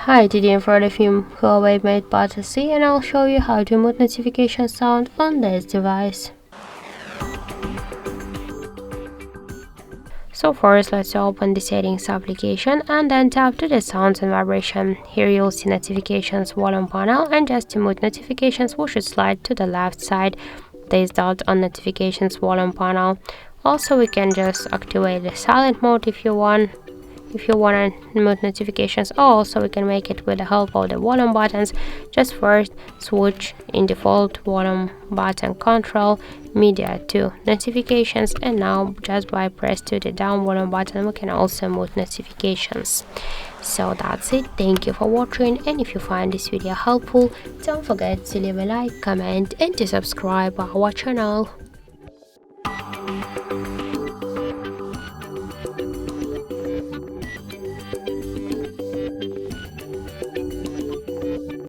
Hi, today in front of you Huawei MatePad C, and I'll show you how to mute notification sound on this device. So first, let's open the settings application and then tap to the sounds and vibration. Here you'll see notifications volume panel, and just to mute notifications we should slide to the left side. This dot on notifications volume panel. Also, we can just activate the silent mode if you want to mute notifications. Also, we can make it with the help of the volume buttons. Just first switch in default volume button control media to notifications, and now just by press to the down volume button we can also mute notifications. So that's it. Thank you for watching, and if you find this video helpful, don't forget to leave a like, comment and to subscribe our channel.